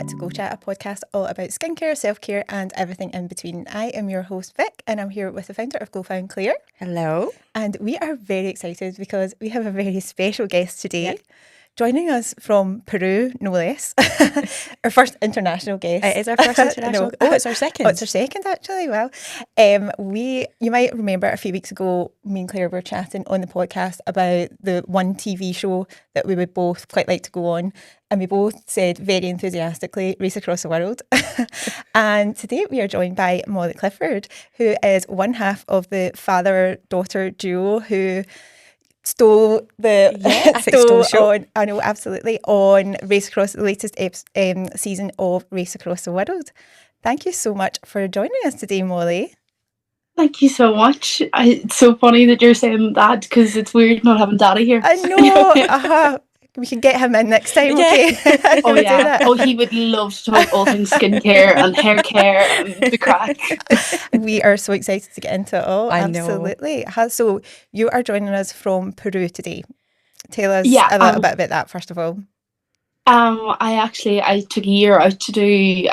back to GlowChat, a podcast all about skincare, self-care and everything in between. I am your host Vic and I'm here with the founder of Claire. Hello. And we are very excited because we have a very special guest today. Joining us from Peru, no less. Our first international guest. It is our first international. No. It's our second. Oh, it's our second, actually. Well, you might remember a few weeks ago, me and Claire were chatting on the podcast about the one TV show that we would both quite like to go on. And we both said very enthusiastically, Race Across the World. And today we are joined by Molly Clifford, who is one half of the father-daughter duo who stole show. I know, absolutely, on Race Across, the latest season of Race Across the World. Thank you so much for joining us today, Molly. Thank you so much. It's so funny that you're saying that because it's weird not having Daddy here. I know. We can get him in next time, okay? Oh, yeah. Oh, he would love to talk all things skincare and hair care and the crack. We are so excited to get into it all. I Absolutely. Know. So you are joining us from Peru today. Tell us a little bit about that, first of all. I took a year out to do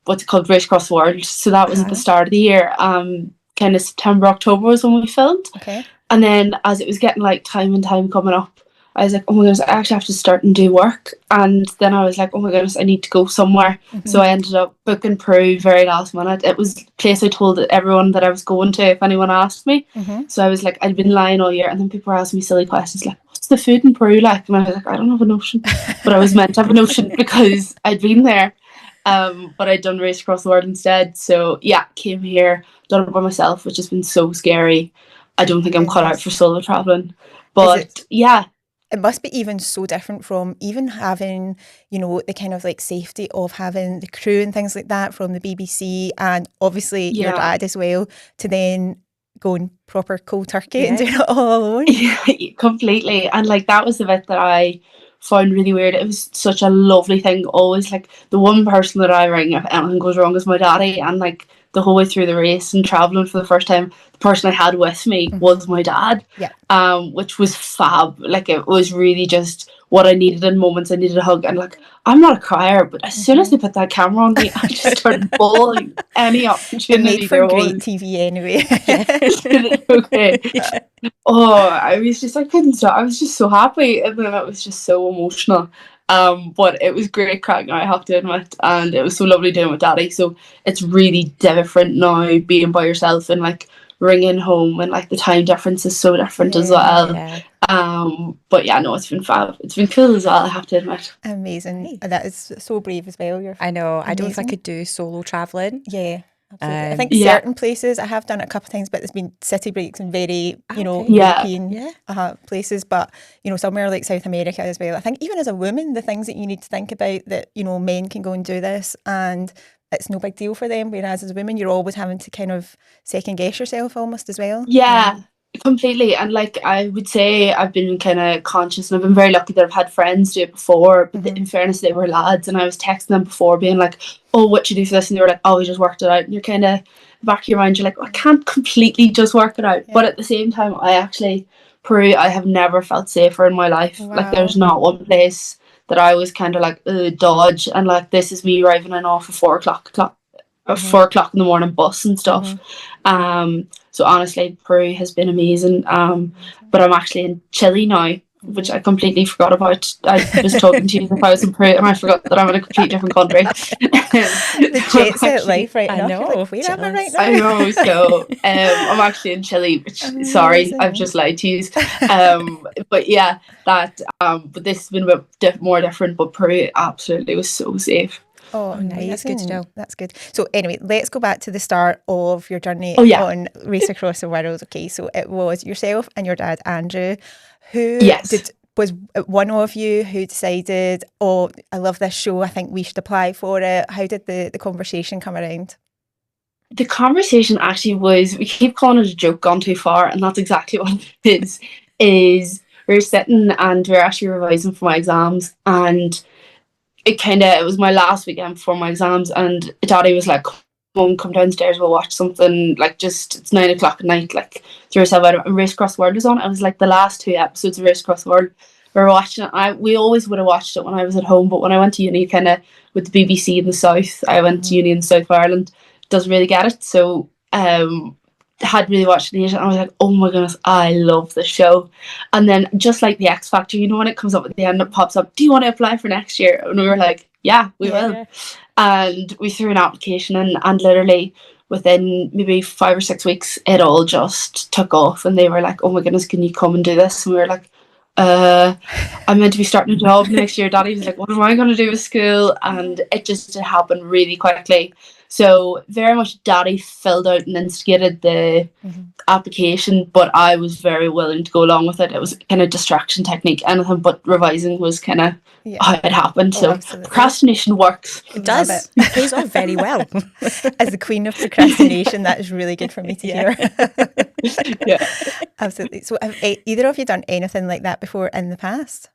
what's it called, Race Across the World. So that was at the start of the year. Kind of September, October was when we filmed. Okay. And then as it was getting like time coming up, I was like, oh my goodness, I actually have to start and do work. And then I was like, oh my goodness, I need to go somewhere. Mm-hmm. So I ended up booking Peru very last minute. It was a place I told everyone that I was going to if anyone asked me. Mm-hmm. So I was like, I'd been lying all year. And then people were asking me silly questions like, what's the food in Peru like? And I was like, I don't have a notion. But I was meant to have a notion because I'd been there. But I'd done Race Across the World instead. So yeah, came here, done it by myself, which has been so scary. I don't think I'm cut out for solo traveling. But yeah. It must be even so different from even having, the kind of like safety of having the crew and things like that from the BBC and obviously your dad as well, to then going proper cold turkey and doing it all alone. Yeah, completely. And like that was the bit that I found really weird. It was such a lovely thing. Always like the one person that I ring if anything goes wrong is my daddy, and like the whole way through the race and traveling for the first time, the person I had with me was my dad. Yeah. Which was fab. Like it was really just what I needed in moments. I needed a hug, and like I'm not a crier, but as soon as they put that camera on me, I just started bawling any opportunity. Made for great TV anyway. Okay. Yeah. Oh, I couldn't stop. I was just so happy, and then it was just so emotional. But it was great crack, I have to admit, and it was so lovely doing it with Daddy. So it's really different now being by yourself and like ringing home, and like the time difference is so different as well. Yeah. But yeah, no, it's been fab. It's been cool as well, I have to admit. Amazing. That is so brave as well. I know. Amazing. I don't know if I could do solo travelling. Yeah. Absolutely. I think certain places I have done it a couple of times, but there's been city breaks and very, European places. But somewhere like South America as well. I think even as a woman, the things that you need to think about that men can go and do this, and it's no big deal for them. Whereas as a woman, you're always having to kind of second guess yourself almost as well. Yeah. Completely. And like I would say I've been kind of conscious, and I've been very lucky that I've had friends do it before, but in fairness they were lads, and I was texting them before being like, oh, what you do for this? And they were like, oh, we just worked it out. And you're kind of back of your mind, you're like, I can't completely just work it out. But at the same time, Peru, I have never felt safer in my life. Wow. Like there's not one place that I was kind of like dodge, and like this is me arriving in off at 4 o'clock in the morning bus and stuff. So honestly, Peru has been amazing. But I'm actually in Chile now, which I completely forgot about. I was talking to you if I was in Peru, and I forgot that I'm in a completely different country. The jet set life right now. I know. Like, where am I right now? I know. So I'm actually in Chile, which sorry, I've just lied to you. But yeah, that. But this has been a bit more different. But Peru absolutely was so safe. Oh, nice. That's good to know. That's good. So anyway, let's go back to the start of your journey on Race Across the World. Okay, so it was yourself and your dad, Andrew, who was one of you who decided, oh, I love this show, I think we should apply for it. How did the conversation come around? The conversation actually was, we keep calling it a joke gone too far, and that's exactly what it is we were sitting and we were actually revising for my exams, and it was my last weekend before my exams, and Daddy was like, Mum, come downstairs, we'll watch something, like it's 9 o'clock at night, like throw yourself out. And Race Across the World was on. It was like the last 2 episodes of Race Across the World we were watching it. We always would have watched it when I was at home, but when I went to uni, kind of with the BBC in the south, I went to uni in the south of Ireland. Doesn't really get it, so had really watched it, and I was like, oh my goodness, I love this show. And then just like the X Factor, you know, when it comes up at the end, it pops up, do you want to apply for next year? And we were like, yeah, we will. Yeah. And we threw an application in, and literally within maybe 5 or 6 weeks, it all just took off. And they were like, oh my goodness, can you come and do this? And we were like, I'm meant to be starting a job next year. Daddy was like, what am I going to do with school? And it just happened really quickly. So very much Daddy filled out and instigated the application, but I was very willing to go along with it. It was kind of distraction technique. Anything but revising was kind of how it happened. So absolutely. Procrastination works. It does. It pays off very well. As the queen of procrastination, that is really good for me to hear. Yeah. Absolutely. So have either of you done anything like that before in the past?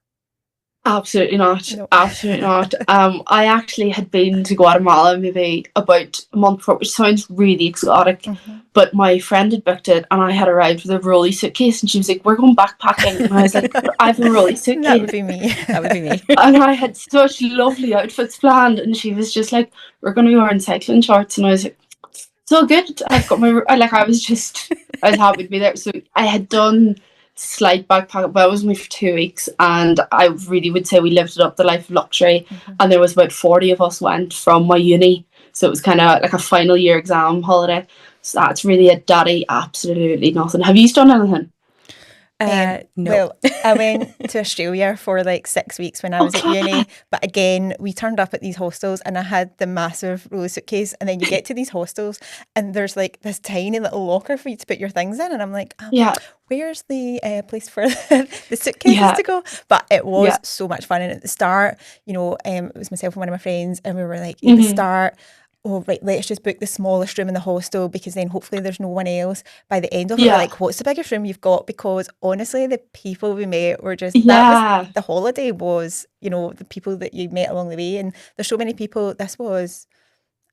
Absolutely not. No. Absolutely not. I actually had been to Guatemala maybe about a month before, which sounds really exotic, but my friend had booked it, and I had arrived with a rolly suitcase, and she was like, we're going backpacking. And I was like, I have a rolly suitcase. That would be me. That would be me. And I had such lovely outfits planned, and she was just like, we're going to be wearing cycling shorts. And I was like, so good. I've got my, I was happy to be there. So I had done slight backpack, but it was only for 2 weeks, and I really would say we lived it up, the life of luxury. And there was about 40 of us went from my uni, so it was kind of like a final year exam holiday. So that's really it. Daddy, absolutely nothing. Have you done anything? No. Well, I went to Australia for like 6 weeks when I was at uni, but again, we turned up at these hostels, and I had the massive rolly suitcase, and then you get to these hostels and there's like this tiny little locker for you to put your things in, and I'm like, where's the place for the suitcases to go? But it was so much fun, and at the start, you know, it was myself and one of my friends, and we were like, at the start, oh right, let's just book the smallest room in the hostel, because then hopefully there's no one else. By the end of it, we're like, what's the biggest room you've got? Because honestly, the people we met were just, that was, the holiday was, you know, the people that you met along the way. And there's so many people. This was,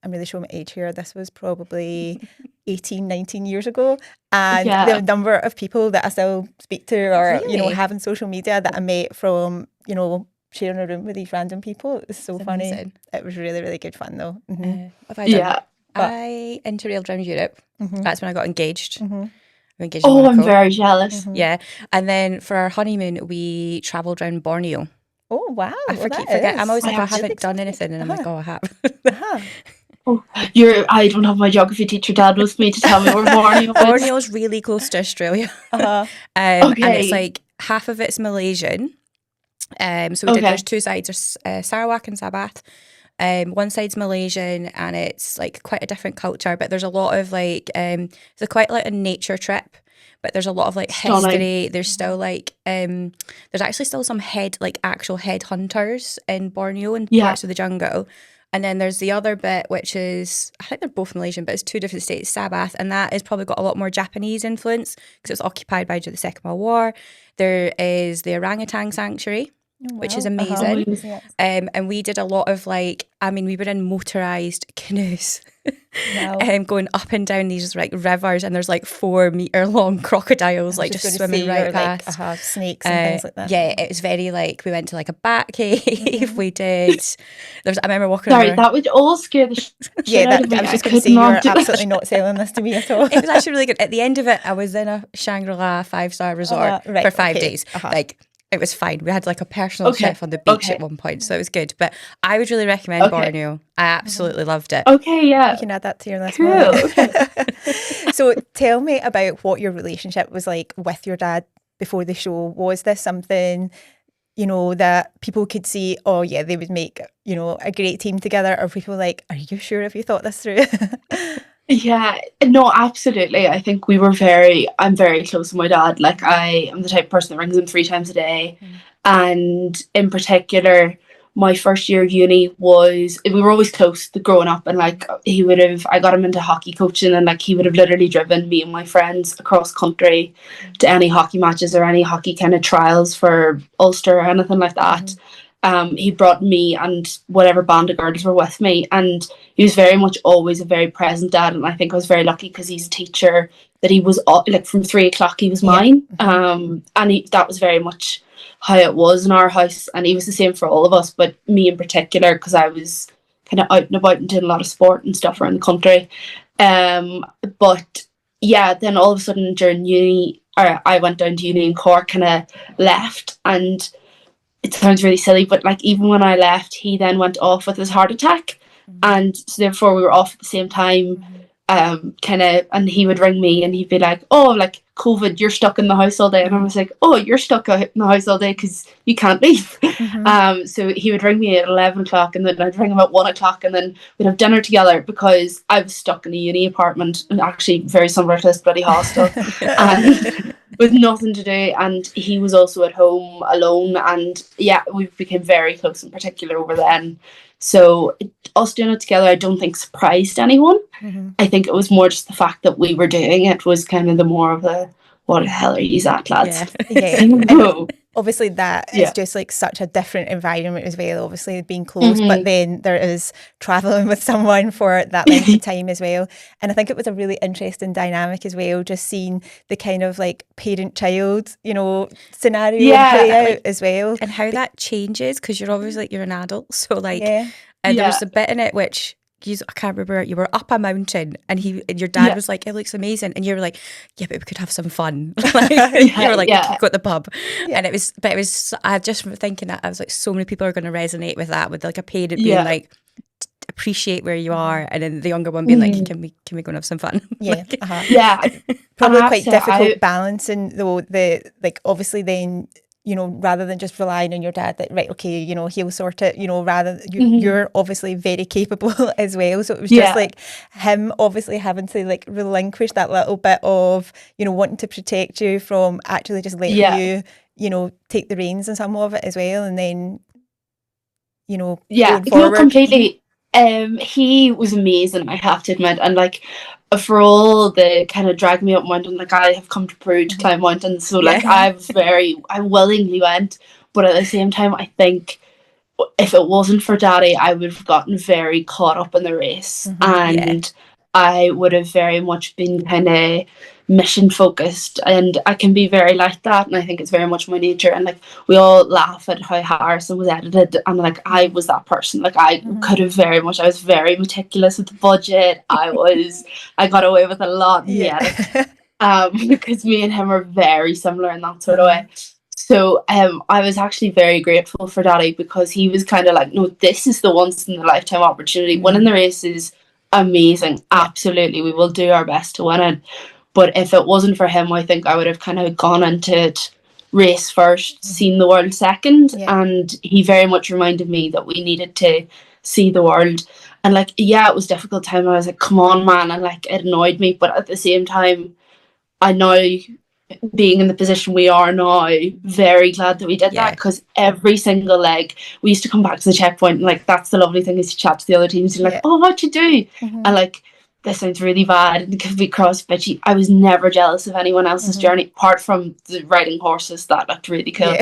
I'm really showing my age here, this was probably 18, 19 years ago. And the number of people that I still speak to, or, you know, having social media that I met from, you know, sharing a room with these random people. It was so funny. Amazing. It was really, really good fun though. I interrailed around Europe. That's when I got engaged. I'm engaged in Monaco. I'm very jealous. Yeah. And then for our honeymoon, we travelled around Borneo. Oh, wow. I forget. I'm always like, I haven't done anything. And I'm like, oh, I have. I don't have my geography teacher dad with me to tell me where Borneo is. Borneo's really close to Australia. And it's like half of it's Malaysian. So we did, there's two sides, there's Sarawak and Sabah. One side's Malaysian, and it's like quite a different culture, but there's a lot of like it's quite like a nature trip, but there's a lot of like history. There's still like there's actually still some actual head hunters in Borneo and parts of the jungle. And then there's the other bit, which is, I think they're both Malaysian, but it's two different states, Sabah, and that has probably got a lot more Japanese influence because it was occupied by the Second World War. There is the orangutan sanctuary, which is amazing. And we did a lot of we were in motorised canoes going up and down these like rivers, and there's like 4 metre long crocodiles just swimming right past. Snakes and things like that. Yeah, it was very we went to like a bat cave. We did. I remember walking Sorry, that would all scare the shit out of me. I was just going to say, you're absolutely not selling this to me at all. It was actually really good. At the end of it, I was in a Shangri-La 5-star resort for 5 days. It was fine. We had like a personal chef on the beach at one point, so it was good. But I would really recommend Borneo. I absolutely loved it. Okay, yeah. You can add that to your list. Cool. So tell me about what your relationship was like with your dad before the show. Was this something, you know, that people could see, oh yeah, they would make, you know, a great team together? Or people like, are you sure if you thought this through? Yeah, no, absolutely. I think I'm very close with my dad. Like, I am the type of person that rings him 3 times a day. And in particular, my first year of uni we were always close growing up, and I got him into hockey coaching, and he would have literally driven me and my friends across country to any hockey matches or any hockey kind of trials for Ulster or anything like that. He brought me and whatever band of girls were with me, and he was very much always a very present dad. And I think I was very lucky because he's a teacher, that he was from 3 o'clock he was mine. And that was very much how it was in our house, and he was the same for all of us, but me in particular, because I was kind of out and about and doing a lot of sport and stuff around the country. But yeah, then all of a sudden during uni, or I went down to uni in Cork, kind of left, and it sounds really silly, but like even when I left, he then went off with his heart attack, and so therefore we were off at the same time. Kind of, and he would ring me and he'd be like, oh, like COVID, you're stuck in the house all day, and I was like, oh, you're stuck out in the house all day because you can't leave. So he would ring me at 11 o'clock, and then I'd ring him at 1 o'clock, and then we'd have dinner together because I was stuck in a uni apartment, and actually very similar to this bloody hostel, and with nothing to do, and he was also at home alone, and yeah, we became very close, in particular over then. So us doing it together, I don't think surprised anyone. I think it was more just the fact that we were doing it was kind of the more of a, what the hell are you at, lads? Yeah. Obviously that is just like such a different environment as well, obviously being close, but then there is travelling with someone for that length of time as well. And I think it was a really interesting dynamic as well, just seeing the kind of like parent-child, you know, scenario play out as well. And how that changes, because you're obviously like, you're an adult, so like there was a bit in it which I can't remember, you were up a mountain and your dad was like, it looks amazing, and you were like, yeah, but we could have some fun. Like, you were like, we could go to the pub. And it was I just thinking that I was like, so many people are going to resonate with that, with like a parent being like, appreciate where you are, and then the younger one being like, can we go and have some fun? Probably quite difficult balancing though, the like obviously then, you know, rather than just relying on your dad that, right, okay, you know, he'll sort it, you know, rather you're obviously very capable as well. So it was just like him obviously having to like relinquish that little bit of, you know, wanting to protect you from actually just letting you, you know, take the reins and some of it as well. And then, you know, going forward. No, completely. He was amazing, I have to admit, and like for all the kind of drag me up mountain, like I have come to Peru to climb mountains, so like I willingly went, but at the same time I think if it wasn't for Daddy, I would have gotten very caught up in the race, and I would have very much been kind of mission focused, and I can be very like that, and I think it's very much my nature. And like we all laugh at how Harrison was edited, and like I was that person. Like I could have I was very meticulous with the budget. I got away with a lot in the edit, because me and him are very similar in that sort of way. So I was actually very grateful for Daddy, because he was kind of like, no, this is the once in a lifetime opportunity. Winning the race is amazing, absolutely, we will do our best to win it. But if it wasn't for him, I think I would have kind of gone into it race first, seen the world second, and he very much reminded me that we needed to see the world. And like, it was a difficult time. I was like, come on, man, and like it annoyed me, but at the same time, I know, being in the position we are now, very glad that we did that, because every single leg we used to come back to the checkpoint, and like that's the lovely thing, is to chat to the other teams and like, oh, what'd you do? And like, this sounds really bad and it could be cross bitchy, I was never jealous of anyone else's journey, apart from the riding horses. That looked really cool.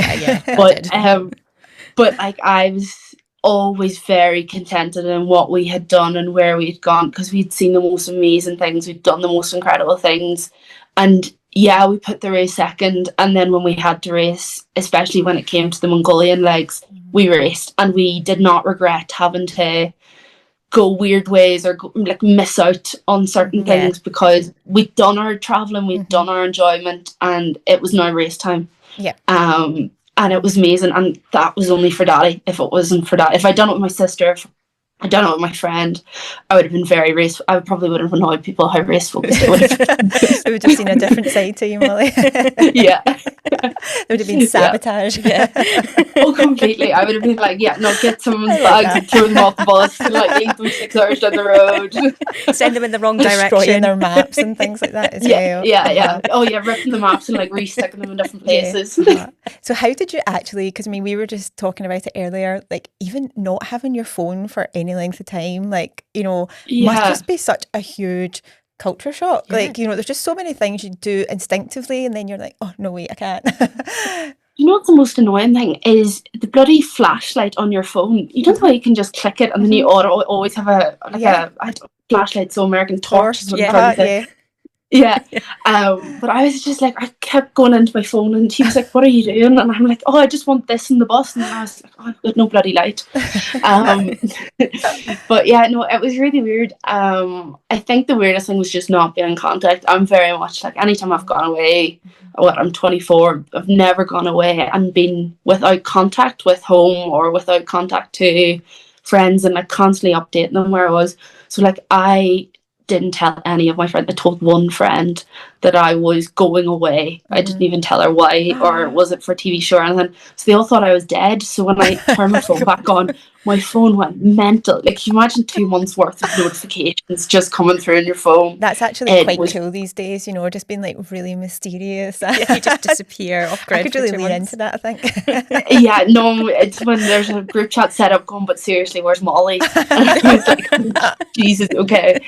But like I was always very contented in what we had done and where we'd gone, because we'd seen the most amazing things, we'd done the most incredible things. And we put the race second, and then when we had to race, especially when it came to the Mongolian legs, we raced, and we did not regret having to go weird ways or like miss out on certain things, because we'd done our traveling, we'd done our enjoyment, and it was now race time. And it was amazing, and that was only for Daddy. If it wasn't for Daddy, if I'd done it with my sister, if I'd done it with my friend, I would have been very race. I probably would have annoyed people how race focused it would have. We would have seen a different side to you, Molly. It would have been sabotage. Oh, completely. I would have been like, no, get someone's bags and throw them off the bus and like leave them 6 hours down the road. Send them in the wrong direction. Destroying their maps and things like that as well. Oh yeah, ripping the maps and like resticking them in different places. So how did you actually, because I mean, we were just talking about it earlier, like even not having your phone for any length of time, like, you know, must just be such a huge culture shock. Like, you know, there's just so many things you do instinctively, and then you're like, oh no, wait, I can't. You know what's the most annoying thing is the bloody flashlight on your phone. You don't know how you can just click it, and then you always have a flashlight, so American torch. Yeah. But I was just like, I kept going into my phone and he was like, what are you doing? And I'm like, oh, I just want this in the bus. And I was like, oh, I've got no bloody light. But yeah, no, it was really weird. I think the weirdest thing was just not being in contact. I'm very much like, anytime I've gone away, I'm 24, I've never gone away and been without contact with home or without contact to friends, and like constantly updating them where I was. So like I didn't tell any of my friends. I told one friend that I was going away. I didn't even tell her why, or was it for TV show or anything. So they all thought I was dead. So when I turned my phone back on, my phone went mental. Like, you imagine 2 months worth of notifications just coming through on your phone. That's actually quite cool these days, you know, just being like really mysterious. Yeah, you just disappear off grid. I could really lean into that, I think. Yeah, no, it's when there's a group chat set up going, but seriously, where's Molly? And I was like, oh, Jesus, okay.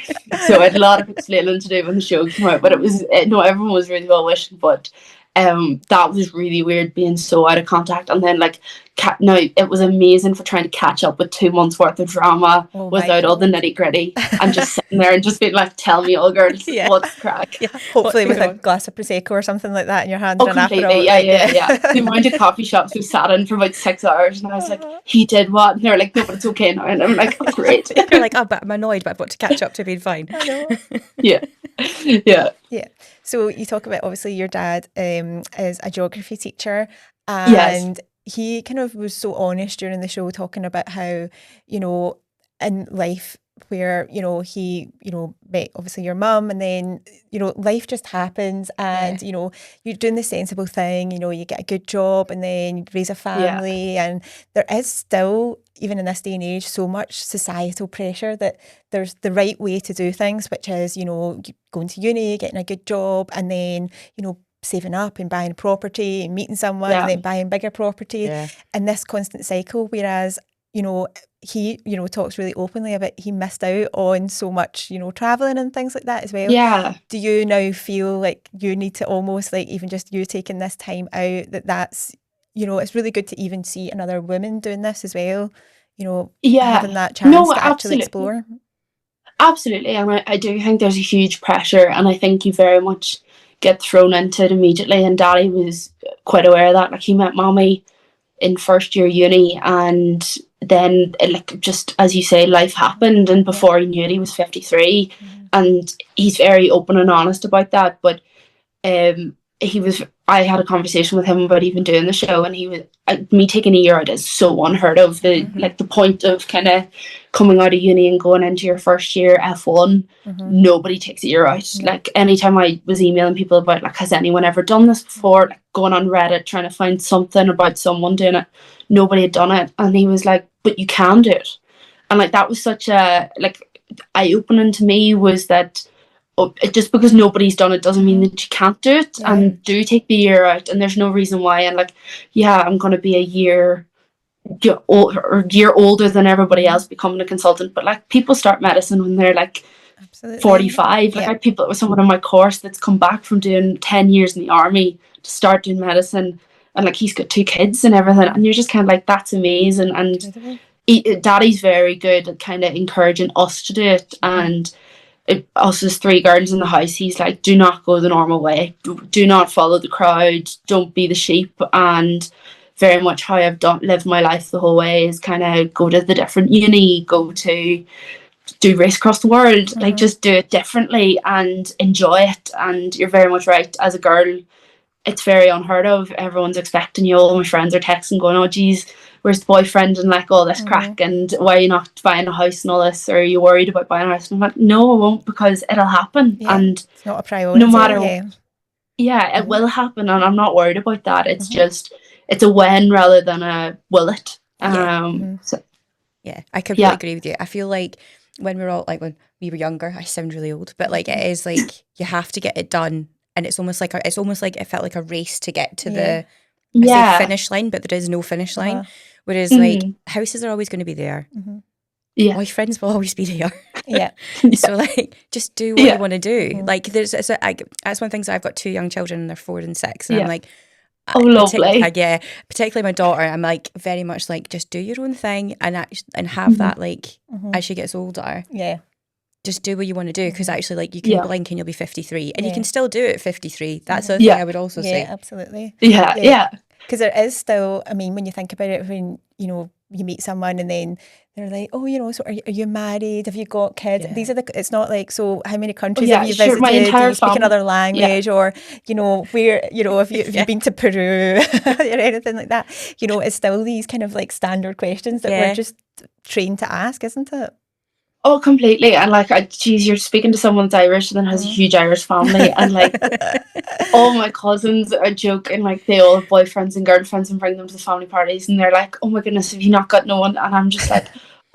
So I had a lot of explaining to do when the show came out, but no, everyone was really well wishing, but that was really weird being so out of contact. And then like no, it was amazing for trying to catch up with 2 months worth of drama without all the nitty gritty, and just sitting there and just being like, tell me all, girls, what's the crack? Yeah. Hopefully with a glass of Prosecco or something like that in your hand. Oh, completely. Yeah. The amount of coffee shops we sat in for about 6 hours, and I was like, he did what? And they're like, no, but it's okay now. And I'm like, oh, great. You're like, oh, but I'm annoyed, but I've got to catch up to being fine. I know. Yeah. So you talk about, obviously, your dad is a geography teacher, and he kind of was so honest during the show, talking about how, you know, in life where, you know, he, you know, met obviously your mum, and then, you know, life just happens, and, you know, you're doing the sensible thing, you know, you get a good job and then you raise a family, and there is still, even in this day and age, so much societal pressure that there's the right way to do things, which is, you know, going to uni, getting a good job, and then, you know, saving up and buying property and meeting someone and then buying bigger property, and this constant cycle. Whereas, you know, he, you know, talks really openly about he missed out on so much, you know, traveling and things like that as well. Yeah. Do you now feel like you need to almost, like, even just you taking this time out, that's, you know, it's really good to even see another woman doing this as well, you know, having that chance to actually explore? Absolutely. And I do think there's a huge pressure, and I think you very much get thrown into it immediately, and Daddy was quite aware of that. Like, he met Mommy in first year uni, and then like, just as you say, life happened, and before he knew it, he was 53, and he's very open and honest about that. But I had a conversation with him about even doing the show, and he was, me taking a year out is so unheard of. Like, the point of kind of coming out of uni and going into your first year F1, nobody takes a year out. Like, anytime I was emailing people about, like, has anyone ever done this before, like going on Reddit trying to find something about someone doing it, nobody had done it. And he was like, but you can do it. And like, that was such a, like, eye-opening to me, was that just because nobody's done it doesn't mean that you can't do it. And do take the year out, and there's no reason why. And like, I'm going to be a year older than everybody else becoming a consultant, but like, people start medicine when they're like 45. Like, I had people, it was someone in my course that's come back from doing 10 years in the army to start doing medicine, and like, he's got 2 kids and everything, and you're just kind of like, that's amazing. And Daddy's very good at kind of encouraging us to do it, and us as 3 girls in the house, he's like, do not go the normal way, do not follow the crowd, don't be the sheep. And very much how I've lived my life the whole way is kind of go to the different uni, go to do race across the world, like, just do it differently and enjoy it. And you're very much right, as a girl, it's very unheard of. Everyone's expecting you. All my friends are texting going, oh geez, where's the boyfriend, and like, all this crack, and why are you not buying a house and all this, or are you worried about buying a house? And I'm like, no, I won't, because it'll happen. And it's not a priority. No matter it will happen, and I'm not worried about that. It's just, it's a when rather than a will it. So I completely agree with you. I feel like when we're all, like, when we were younger, I sound really old, but like, it is like, you have to get it done, and it's almost like it felt like a race to get to the I say finish line, but there is no finish line. Whereas like, houses are always going to be there. Boyfriends will always be there. So like, just do what you want to do. Like, that's one of the things. I've got 2 young children, and they're 4 and 6, and I'm like, lovely. Particularly my daughter, I'm like, very much like, just do your own thing, and have that, like, as she gets older. just do what you want to do, because actually, like, you can blink and you'll be 53, and you can still do it at 53. That's the thing I would also say. Absolutely. Yeah. Because there is still, I mean, when you think about it, when, you know, you meet someone and then they're like, oh, you know, so are you married? Have you got kids? These are it's not like, so how many countries have you visited? My entire Do you speak another language? Or, you know, where, you know, have you been to Peru or anything like that? You know, it's still these kind of like standard questions that we're just trained to ask, isn't it? Oh, completely. And like, you're speaking to someone that's Irish and then has a huge Irish family, and like all my cousins are joking, like they all have boyfriends and girlfriends and bring them to the family parties, and they're like, oh my goodness, have you not got no one? And I'm just like,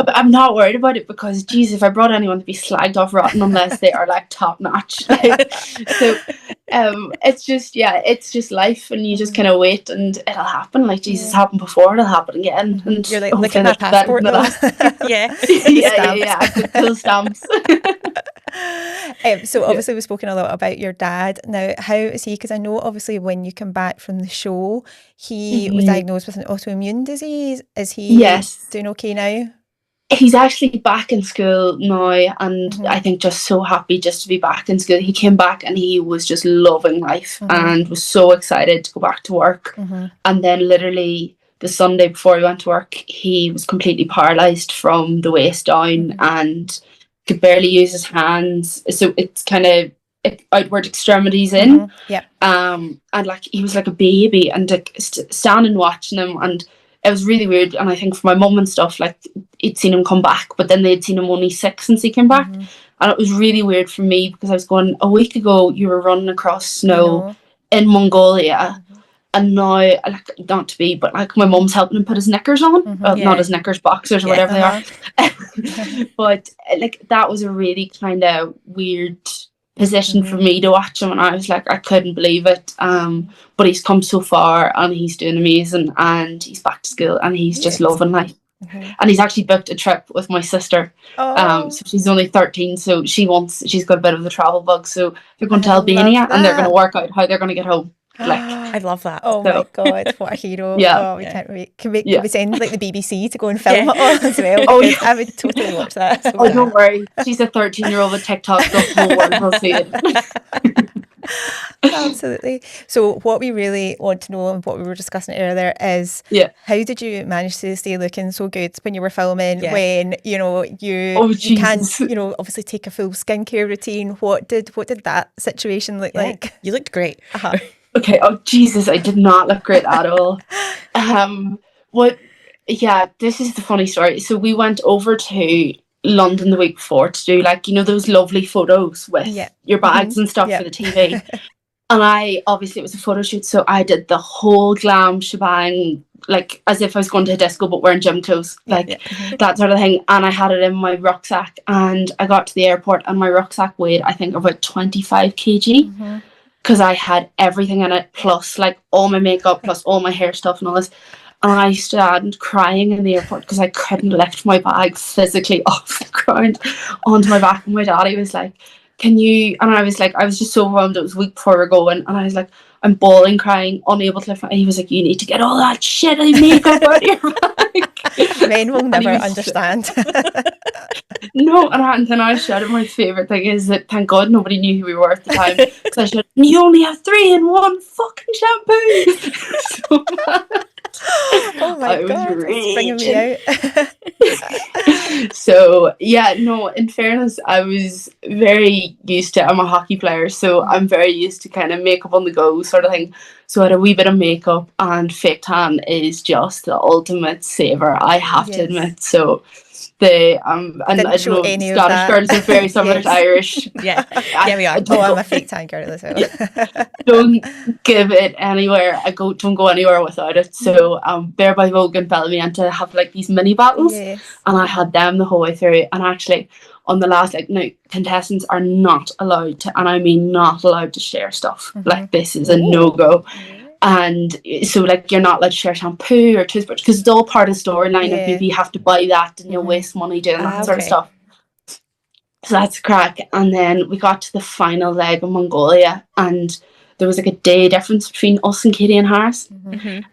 I'm not worried about it, because geez, if I brought anyone to be slagged off rotten unless they are like top notch. So it's just life, and you just kind of wait and it'll happen. Like, Jesus, happened before, it'll happen again. And you're like, look at my passport though. yeah, I've got full stamps. So obviously we've spoken a lot about your dad. Now, how is he? Because I know obviously when you come back from the show, he was diagnosed with an autoimmune disease. Is he doing okay now? He's actually back in school now, and I think just so happy just to be back in school. He came back and he was just loving life and was so excited to go back to work. And then literally the Sunday before he went to work, he was completely paralysed from the waist down and could barely use his hands. So it's kind of outward extremities in. And like, he was like a baby, and like standing watching him, and it was really weird. And I think for my mum and stuff, like, he'd seen him come back, but then they'd seen him only 6 since he came back. And it was really weird for me, because I was going, a week ago you were running across snow in Mongolia, and now, like, not to be, but like, my mum's helping him put his knickers on. Not his knickers, boxers or whatever they are. But like, that was a really kind of weird position for me to watch him, and I was like, I couldn't believe it. But he's come so far, and he's doing amazing, and he's back to school, and he's just loving life. And he's actually booked a trip with my sister. So she's only 13, so she's got a bit of the travel bug, so they're going to Albania, and they're going to work out how they're going to get home. Like, I love that. My God, what a hero. We can't wait. Can we send like the BBC to go and film it all as well? I would totally watch that. Don't worry, she's a 13-year-old with TikTok, the whole world will see it. Absolutely. So what we really want to know, and what we were discussing earlier, is how did you manage to stay looking so good when you were filming, when, you know, you can't, you know, obviously take a full skincare routine? What did that situation look like? You looked great. Okay, oh Jesus, I did not look great at all. This is the funny story. So we went over to London the week before to do, like, you know, those lovely photos with your bags and stuff for the TV. And obviously it was a photo shoot, so I did the whole glam shebang, like as if I was going to a disco but wearing gym clothes, like that sort of thing. And I had it in my rucksack, and I got to the airport, and my rucksack weighed, I think, about 25 kg. Because I had everything in it, plus like all my makeup, plus all my hair stuff and all this. And I started crying in the airport because I couldn't lift my bag physically off the ground onto my back. And my daddy was like, can you? And I was like, I was just so overwhelmed. It was a week before we were going. And I was like, I'm bawling, crying, unable to lift my. And he was like, you need to get all that shit of makeup out of your bag. Men will never understand. No, and then I shouted, my favourite thing is that thank God nobody knew who we were at the time. Because I shouted, you only have 3-in-1 fucking shampoo. So bad. Oh my God, it's bringing me out. So yeah, no, in fairness, I was very used to, I'm a hockey player, so I'm very used to kind of makeup on the go sort of thing. So I had a wee bit of makeup, and fake tan is just the ultimate saver, I have to admit. So and I don't know, Scottish girls are very similar to Irish. We are. I'm a fake tan girl as well. Don't give it anywhere. Don't go anywhere without it. So Bear by Vogue and Bellamy and to have like these mini battles, and I had them the whole way through. And actually, on the last, like, no, contestants are not allowed to, and I mean not allowed to share stuff. Like, this is a no-go. And so, like, you're not allowed to share shampoo or toothbrush because it's all part of the storyline. If maybe you have to buy that and you'll waste money doing that sort of stuff. So that's crack. And then we got to the final leg of Mongolia, and there was like a day difference between us and Katie and Harris.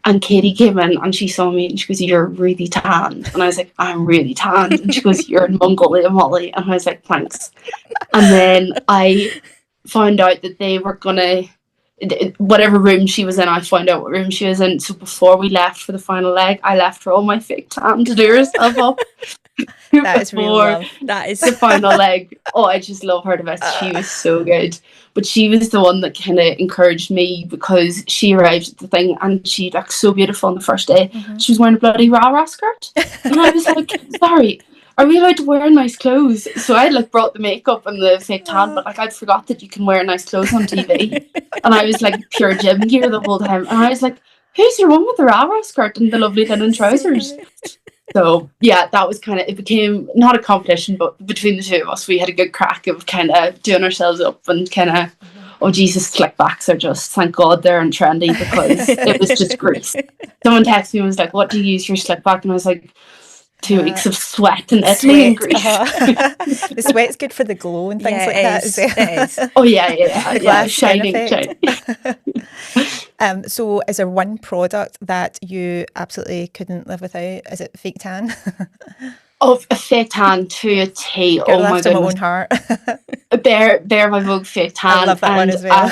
And Katie came in and she saw me and she goes, "You're really tanned." And I was like, "I'm really tanned." And she goes, "You're in Mongolia, Molly." And I was like, "Thanks." And then I found out that they were gonna, whatever room she was in, I found out what room she was in. So before we left for the final leg, I left her all my fake tan to do herself up. That is real love. That is the final leg. Oh, I just love her to bits. She was so good. But she was the one that kind of encouraged me, because she arrived at the thing and she looked so beautiful on the first day. She was wearing a bloody rah-rah skirt. And I was like, "Sorry, are we allowed to wear nice clothes?" So I like brought the makeup and the fake tan, but like I'd forgot that you can wear nice clothes on TV. And I was like pure gym gear the whole time. And I was like, "Who's your one with the rah-rah skirt and the lovely linen trousers?" So yeah, that was kind of, it became not a competition, but between the two of us, we had a good crack of kind of doing ourselves up and kind of, oh Jesus, slickbacks are just, thank God they're in trendy, because it was just grease. Someone texted me and was like, "What do you use for your slickback?" And I was like, 2 weeks of sweat and Italy and grease. The sweat's good for the glow and things like that as well. It is. Oh yeah, shining. So is there one product that you absolutely couldn't live without? Is it fake tan? Oh, a fake tan to a T. Girl, Oh my to my goodness. own heart. Bear by Vogue fake tan. I love that one as well.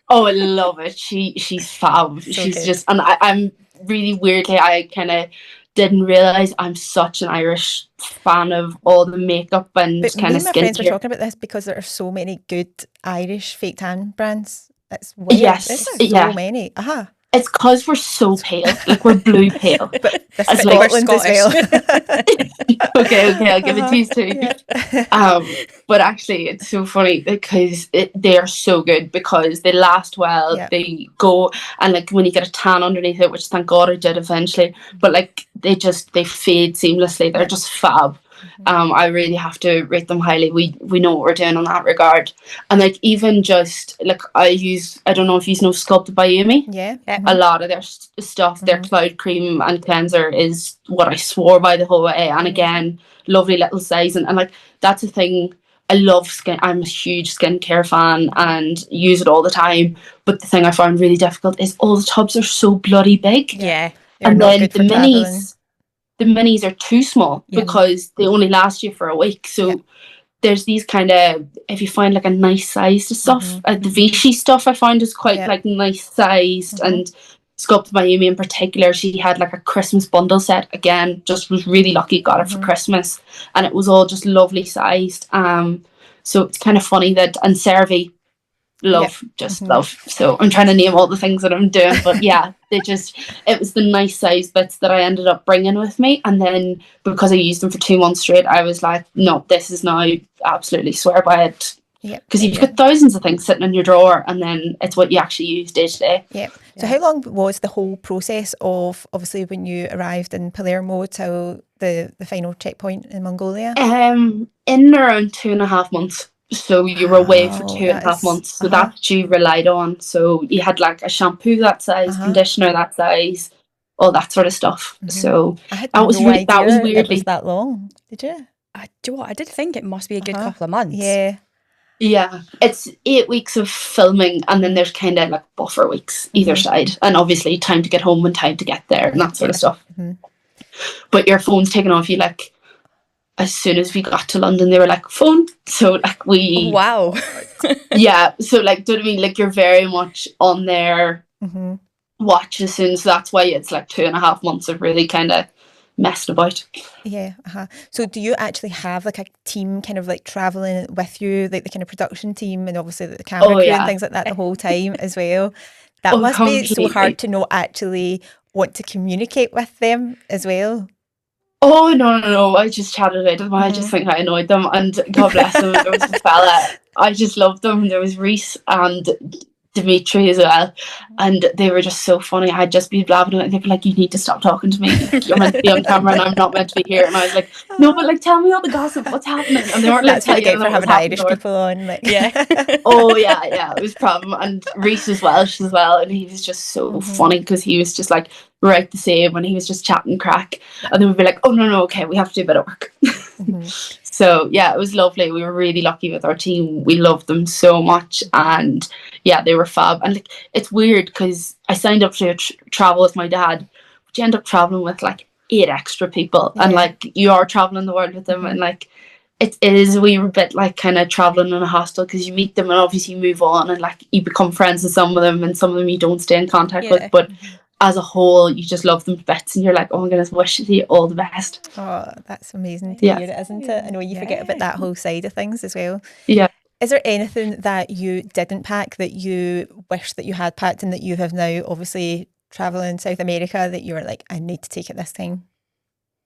Oh, I love it. She's fab. So She's good. just, and I'm really weirdly, I kind of didn't realise I'm such an Irish fan of all the makeup and But kind me of and my friends were skincare. talking about this because there are so many good Irish fake tan brands. It's weird. Yes, There's so many. It's because we're so pale, like we're blue pale. But this As is like- Scotland as well. Okay, I'll give it to you too. But actually, it's so funny because they are so good because they last well. Yeah. They go, and like when you get a tan underneath it, which thank God I did eventually. But like they fade seamlessly. They're just fab. I really have to rate them highly. We know what we're doing on that regard. And like even just like I don't know if you know Sculpted by Amy. Yeah. A lot of their stuff, their cloud cream and cleanser is what I swore by the whole way. And again, lovely little size. And like that's a thing. I love skin. I'm a huge skincare fan and use it all the time. But the thing I found really difficult is all the tubs are so bloody big. Yeah. And then the minis are too small because they only last you for a week. So there's these kind of, if you find like a nice sized stuff, the Vichy stuff I find is quite like nice sized. And Sculpted by Amy in particular, she had like a Christmas bundle set. Again, just was really lucky, got it for Christmas, and it was all just lovely sized. So it's kind of funny that, and CeraVe, love. So I'm trying to name all the things that I'm doing, but yeah, it was the nice size bits that I ended up bringing with me. And then because I used them for 2 months straight, I was like, no, this is now absolutely swear by it. Because you've got thousands of things sitting in your drawer, and then it's what you actually use day to day. So how long was the whole process of, obviously when you arrived in Palermo till the final checkpoint in Mongolia? In around 2.5 months. So you were away for 2.5 months. So that's what you relied on. So you had like a shampoo that size, conditioner that size, all that sort of stuff. So I had that was no idea that was it weirdly was that long. Did you? I did think it must be a good couple of months. Yeah, it's 8 weeks of filming, and then there's kind of like buffer weeks either side, and obviously time to get home and time to get there and that sort of stuff. But your phone's taken off you like as soon as we got to London. They were like, phone. So like we wow. Yeah, so like, do you know what I mean? Like you're very much on their watch as soon. So that's why it's like 2.5 months of really kind of messing about. So do you actually have like a team kind of like traveling with you, like the kind of production team and obviously the camera crew and things like that the whole time as well? That must be so hard to not actually want to communicate with them as well. Oh no, I just chatted with them. I just think I annoyed them, and God bless them. There was a fella, I just loved them. There was Reese and Dimitri as well, and they were just so funny. I'd just be blabbing and they'd be like, "You need to stop talking to me. You're meant to be on camera and I'm not meant to be here." And I was like, "No, but like tell me all the gossip. What's happening?" And they weren't like, "That's what I get for having Irish people on." Like, oh yeah, it was a problem. And Reese was Welsh as well, and he was just so funny because he was just like right the same when he was just chatting crack, and then we'd be like, "Oh no, okay, we have to do a bit of work." So yeah, it was lovely. We were really lucky with our team. We loved them so much, and yeah, they were fab. And like, it's weird because I signed up to travel with my dad, but you end up traveling with like 8 extra people, and like you are traveling the world with them, and like it is a wee bit like kind of traveling in a hostel, because you meet them and obviously you move on, and like you become friends with some of them, and some of them you don't stay in contact with, but as a whole, you just love them to bits, and you're like, oh my goodness, wish you all the best. Oh, that's amazing to hear it, isn't it? I know you forget about that whole side of things as well. Yeah. Is there anything that you didn't pack that you wish that you had packed, and that you have now obviously traveling South America that you were like, I need to take it this time?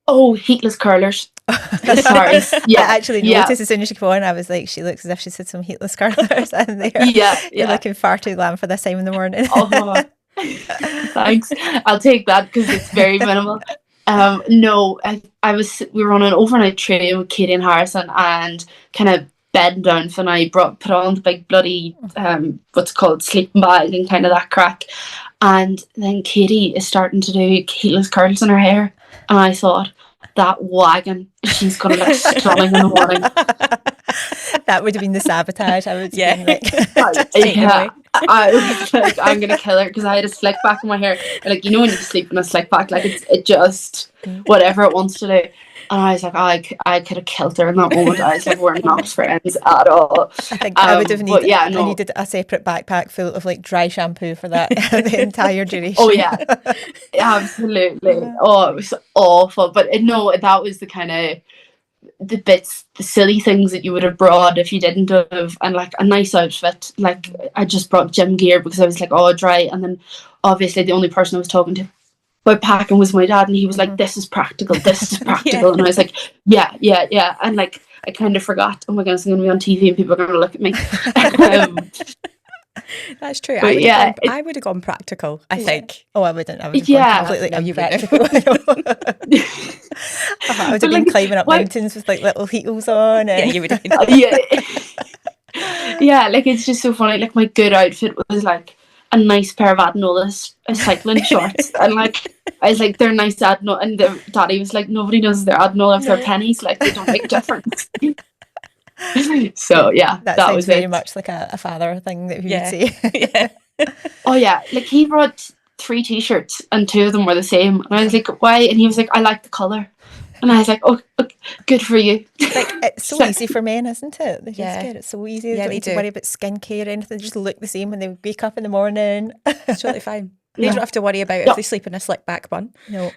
Oh, heatless curlers. Sorry. Yeah, I actually noticed as soon as she came on, I was like, she looks as if she's had some heatless curlers in there. You're looking far too glam for this time in the morning. Oh, thanks. I'll take that because it's very minimal. No, we were on an overnight train with Katie and Harrison, and kind of bedding down for the night, put on the big bloody what's called sleeping bag and kind of that crack. And then Katie is starting to do heatless curls in her hair, and I thought, that wagon, she's gonna look stunning in the morning. That would have been the sabotage. I would have been like, I was like, I'm gonna kill her, because I had a slick back in my hair. And like, you know when you sleep in a slick back, like it just whatever it wants to do. And I was like, I could have killed her in that moment. I was like, we're not friends at all. I think I would have needed, I needed a separate backpack full of like dry shampoo for that the entire duration. Oh yeah, absolutely. Oh, it was awful. But no, that was the kind of the silly things that you would have brought if you didn't have, and like a nice outfit. Like I just brought gym gear because I was like, oh, dry. And then obviously the only person I was talking to about packing was my dad, and he was like, this is practical, and I was like, yeah. And like I kind of forgot, oh my goodness, I'm gonna be on TV and people are gonna look at me. That's true. I would have gone practical, I think. Oh, I wouldn't. I would have gone completely impractical. I would have been climbing up mountains with like little heels on. And... Yeah, you would have. Yeah, like it's just so funny. Like my good outfit was like a nice pair of Adenolas cycling shorts, and like I was like, they're nice Adenola, and the daddy was like, nobody knows they're Adenola if they're pennies, like they don't make a difference. So yeah, that was very much like a father thing that he would say. Oh yeah, like he brought 3 t-shirts and 2 of them were the same, and I was like, why? And he was like, I like the colour. And I was like, oh, good for you. Like, it's so easy for men, isn't it? It's so easy. They don't need to worry about skincare or anything. They just look the same when they wake up in the morning. It's totally fine. They don't have to worry about if they sleep in a slick back bun. No.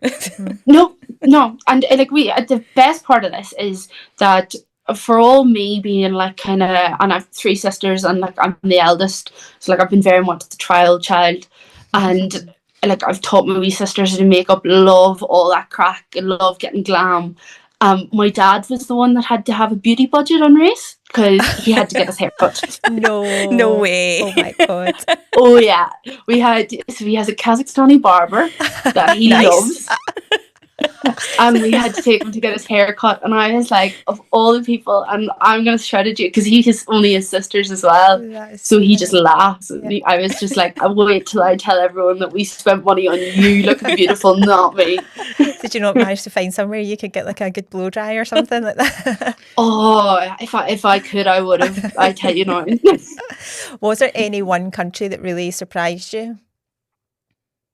No. And like the best part of this is that for all me being like kind of, and I have 3 sisters, and like I'm the eldest, so like I've been very much the trial child, and like I've taught my wee sisters to do makeup, love all that crack, and love getting glam. My dad was the one that had to have a beauty budget on race because he had to get his hair cut. No way. Oh my god. Oh yeah, he has a Kazakhstani barber that he loves. And we had to take him to get his hair cut, and I was like, of all the people, and I'm gonna shout at you because he has only his sisters as well, so he just laughs at me. I was just like, I'll wait till I tell everyone that we spent money on you looking beautiful, not me. Did you not manage to find somewhere you could get like a good blow dry or something like that? Oh, if I could, I would have. I tell you now. Was there any one country that really surprised you?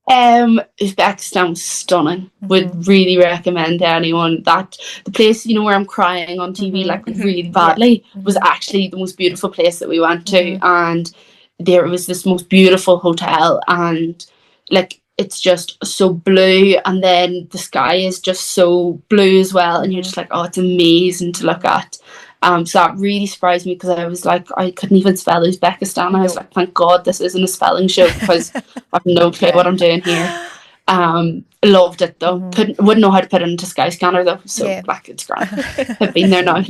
Uzbekistan was stunning. Would really recommend to anyone. That the place, you know, where I'm crying on TV like really badly, was actually the most beautiful place that we went to, and there was this most beautiful hotel, and like it's just so blue, and then the sky is just so blue as well, and you're just like, oh, it's amazing to look at. So that really surprised me, because I was like, I couldn't even spell Uzbekistan. I was like, thank God this isn't a spelling show, because I have no clue what I'm doing here. Loved it though. Wouldn't know how to put it into Skyscanner though, so like it's grand. I've been there now.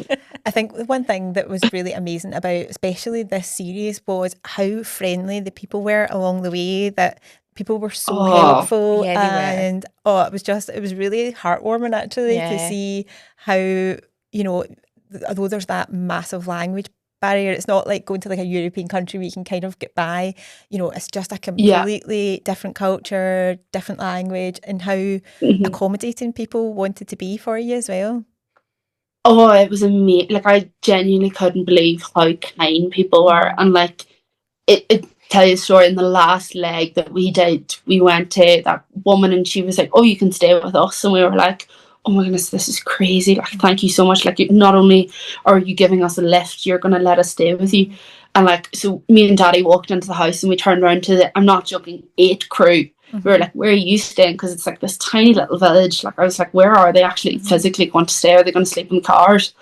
I think one thing that was really amazing about especially this series was how friendly the people were along the way, that people were so helpful, and it was really heartwarming actually to see how, you know, although there's that massive language barrier, it's not like going to like a European country where you can kind of get by, you know, it's just a completely different culture, different language, and how accommodating people wanted to be for you as well. Oh, it was amazing. Like, I genuinely couldn't believe how kind people were. And like, it tell you a story, in the last leg that we did, we went to that woman and she was like, oh, you can stay with us. And we were like, oh my goodness, this is crazy. Like, thank you so much. Like, not only are you giving us a lift, you're going to let us stay with you. And like, so me and Daddy walked into the house and we turned around to the, I'm not joking, 8 crew. We were like, where are you staying? Because it's like this tiny little village. Like, I was like, where are they actually physically going to stay? Are they going to sleep in cars?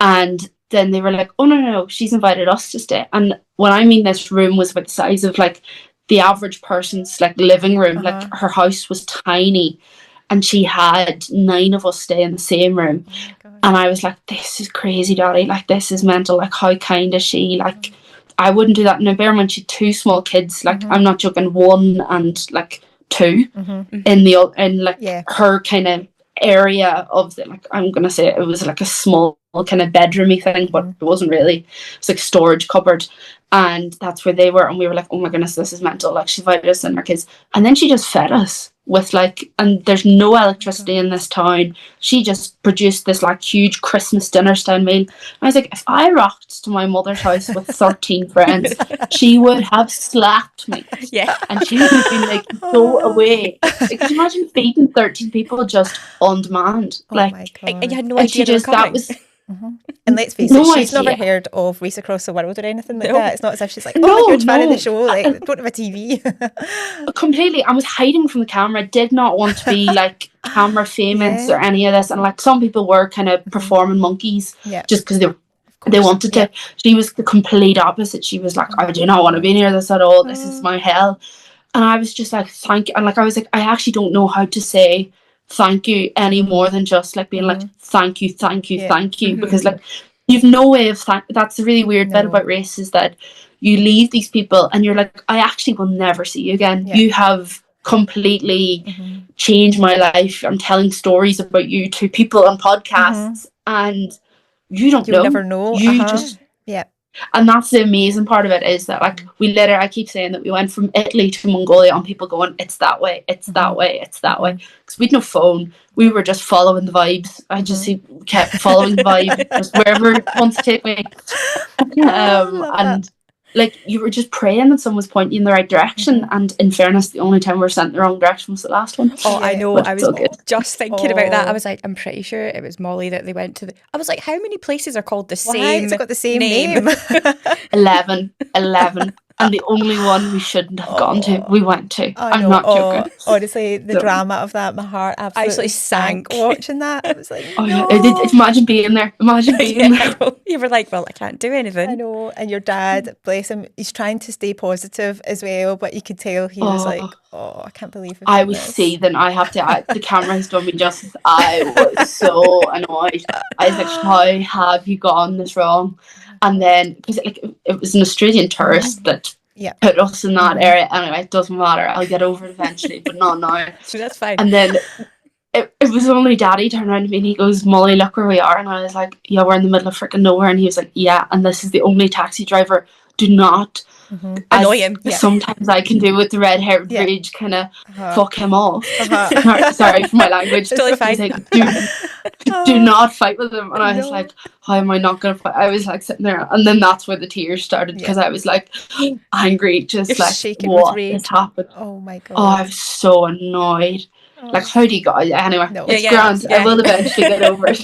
And then they were like, oh, no, she's invited us to stay. And when I mean this room was about the size of like the average person's like living room, like her house was tiny, and she had 9 of us stay in the same room. And I was like, this is crazy, Daddy. Like, this is mental. Like, how kind is she? Like, I wouldn't do that. Now, bear in mind, she had 2 small kids. Like, I'm not joking, 1 and like 2 in like her kind of area of the, like, I'm gonna say it was like a small kind of bedroomy thing, but it wasn't really. It was like storage cupboard, and that's where they were. And we were like, oh my goodness, this is mental. Like, she invited us and our kids, and then she just fed us with like, and there's no electricity in this town. She just produced this like huge Christmas dinner style meal. And I was like, if I rocked to my mother's house with 13 friends, she would have slapped me. Yeah. And she would have been like, go away. Like, could you imagine feeding 13 people just on demand? Like, my God. And you had no idea they were coming. That was... And let's face it, she's never heard of Race Across the World or anything like that. It's not as if she's like, oh, you're a fan of the show, like, don't have a TV. Completely. I was hiding from the camera, did not want to be like camera famous or any of this. And like, some people were kind of performing monkeys just because they wanted to. She was the complete opposite. She was like, I do not want to be near this at all. This is my hell. And I was just like, thank you. And like, I was like, I actually don't know how to say thank you any more than just like being like, thank you, thank you, thank you. Because like, you've no way of that's the really weird bit about race, is that you leave these people and you're like, I actually will never see you again. You have completely changed my life. I'm telling stories about you to people on podcasts, and you'll never know. You just and that's the amazing part of it, is that like, we literally, I keep saying that we went from Italy to Mongolia on people going, it's that way, it's that way, it's that way. Because we'd no phone. We were just following the vibes. I just kept following the vibe, just wherever it wants to take me. And like, you were just praying that someone was pointing you in the right direction. And in fairness, the only time we were sent in the wrong direction was the last one. Oh, I know. I was just thinking about that. I was like, I'm pretty sure it was Molly that they went to. I was like, how many places are called the same? It's got the same name. 11. And the only one we shouldn't have gone to, we went to. I'm not joking. Honestly, the drama of that, my heart absolutely sank watching that. I was like, no. Imagine being there. Imagine being there. You were like, well, I can't do anything. I know. And your dad, bless him, he's trying to stay positive as well, but you could tell he was like, oh, I can't believe it. I was seething. I have to, the camera has done me justice. I was so annoyed. I was like, how have you gotten this wrong? And then, because like, it was an Australian tourist that put us in that area. Anyway, it doesn't matter. I'll get over it eventually, but not now. So that's fine. And then it was only Daddy turned around to me and he goes, Molly, look where we are. And I was like, yeah, we're in the middle of freaking nowhere. And he was like, yeah, and this is the only taxi driver. Do not annoy him. Sometimes I can do with the red haired rage, kind of fuck him off. Sorry for my language. Totally fine. Like, do not fight with him. And I was like, how am I not going to fight? I was like sitting there, and then that's where the tears started, because I was like angry, just You're like, what has happened? Oh my God. Oh, I was so annoyed. Like, how do you go? Anyway, it's grand. I will eventually get over it.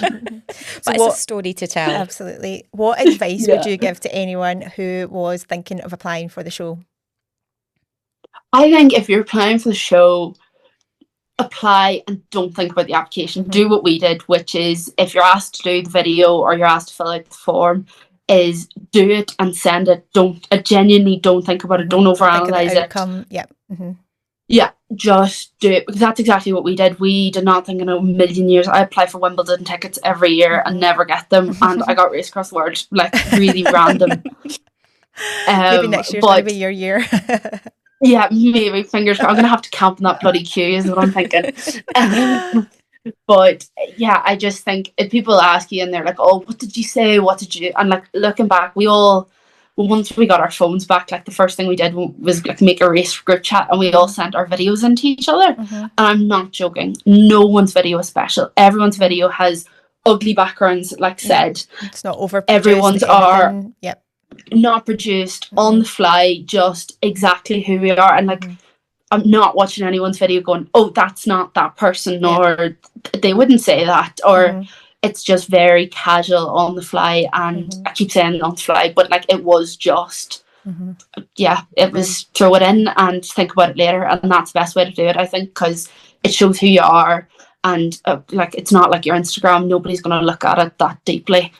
But it's a story to tell. Absolutely. What advice would you give to anyone who was thinking of applying for the show? I think if you're applying for the show, apply and don't think about the application. Do what we did, which is, if you're asked to do the video or you're asked to fill out the form, is do it and send it. Genuinely don't think about it. Don't overanalyze it. Yeah, just do it, because that's exactly what we did. We did not think in a million years. I apply for Wimbledon tickets every year and never get them, and I got Race Across the World, like, really random. Maybe next year's going to be your year. Yeah, maybe, fingers crossed. I'm going to have to camp in that bloody queue, is what I'm thinking. But yeah, I just think if people ask you and they're like, oh, what did you say? What did you... And like, looking back, once we got our phones back, like, the first thing we did was like make a race group chat, and we all sent our videos into each other. And I'm not joking. No one's video is special. Everyone's video has ugly backgrounds, like said. It's not overproduced. Everyone's are not produced, on the fly, just exactly who we are. And like, I'm not watching anyone's video going, oh, that's not that person, or they wouldn't say that, or it's just very casual, on the fly. And I keep saying on the fly, but like, it was just it was throw it in and think about it later, and that's the best way to do it, I think, because it shows who you are. And like, it's not like your Instagram, nobody's going to look at it that deeply.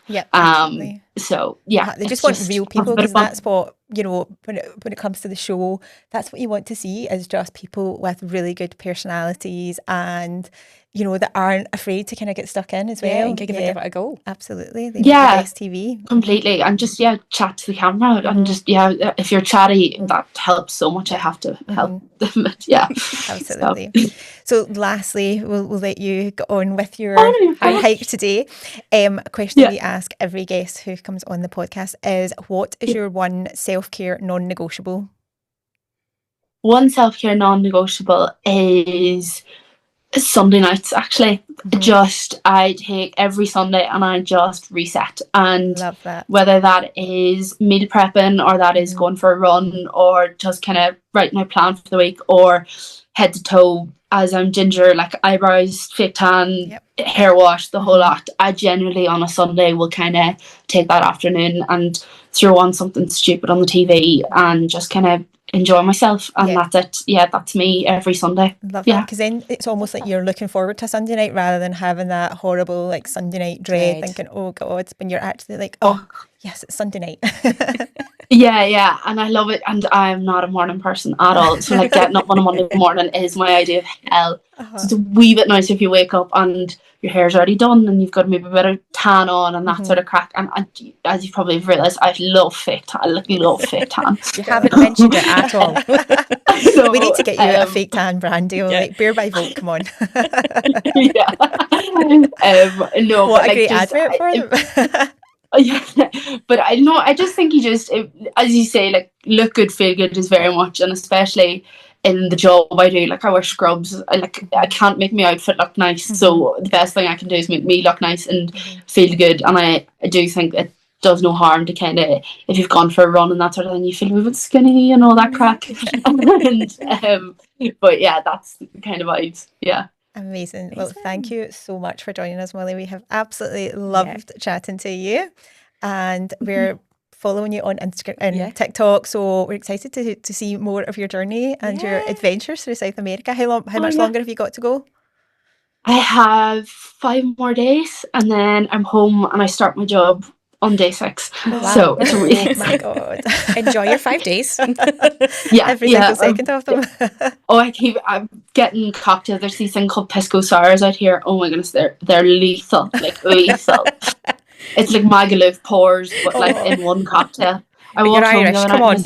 So they just want real people, because that's what, you know, when it comes to the show, that's what you want to see, is just people with really good personalities, and you know, that aren't afraid to kind of get stuck in as well and give it a go. Absolutely. They make the best TV. Completely. And just chat to the camera, and just if you're chatty, that helps so much. I have to help them. Absolutely. So lastly, we'll let you go on with your hike today. A question we ask every guest who comes on the podcast is, what is your one self-care non-negotiable? One self-care non-negotiable is Sunday nights, actually. I take every Sunday and I just reset. And love that. Whether that is meal prepping, or that is going for a run, or just kind of writing my plan for the week, or head to toe, as I'm ginger, like eyebrows, fake tan, hair wash, the whole lot. I generally on a Sunday will kind of take that afternoon and throw on something stupid on the TV and just kind of enjoy myself, and that's it. That's me every Sunday. Love that, because then it's almost like you're looking forward to Sunday night, rather than having that horrible like Sunday night dread. Thinking, oh God, when you're actually like, oh yes, it's Sunday night. And I love it, and I'm not a morning person at all, so like getting up on a Monday morning is my idea of hell. So it's a wee bit nice if you wake up and your hair's already done and you've got maybe a bit of tan on and that sort of crack. And as you probably have realised, I love fake tan. I love fake tan. You haven't mentioned it at all. So, we need to get you a fake tan brand deal, like Beer by Vote, come on. No, what a great advert for them. But I just think you just, as you say, like, look good, feel good is very much, and especially in the job I do, like I wear scrubs, I can't make my outfit look nice, so the best thing I can do is make me look nice and feel good. And I do think it does no harm to kind of, if you've gone for a run and that sort of thing, you feel a bit skinny and all that crack. But that's the kind of vibes. Amazing. Well, thank you so much for joining us, Molly. We have absolutely loved chatting to you, and we're following you on Instagram and TikTok, so we're excited to see more of your journey and your adventures through South America. How much longer have you got to go? I have 5 more days, and then I'm home and I start my job on day 6. So it's oh my God. Enjoy your 5 days. Every single second of them. I'm getting cocktails. There's these thing called pisco sours out here. Oh my goodness, they're lethal, like lethal. It's like Magaluf pours, but like in one cocktail. You're Irish, come on.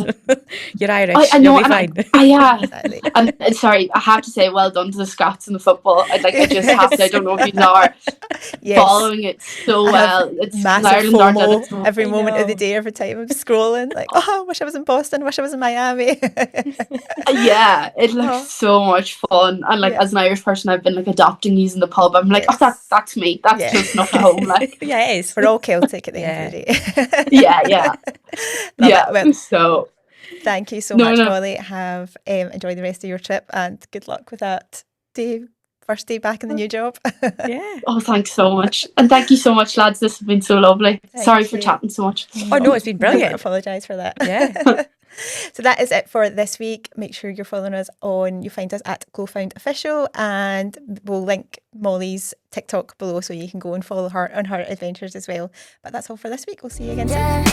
You're Irish, I know, you'll be fine. Exactly. And sorry, I have to say well done to the Scots in the football. I just have to, I don't know if you are following it so well. It's massive FOMO every moment of the day, every time I'm scrolling, like, I wish I was in Boston, wish I was in Miami. It looks so much fun. And like as an Irish person, I've been like adopting using the pub. I'm like, that's me. That's just not home. Like it is. We're all Celtic at the end of the day. Well, so thank you so much, Molly. Have enjoy the rest of your trip, and good luck with that first day back in the new job. Oh, thanks so much, and thank you so much, lads. This has been so lovely. Sorry for chatting so much. Oh no, it's been brilliant. I apologise for that. So that is it for this week. Make sure you're following us you find us at GlowFound Official, and we'll link Molly's TikTok below so you can go and follow her on her adventures as well. But that's all for this week. We'll see you again soon.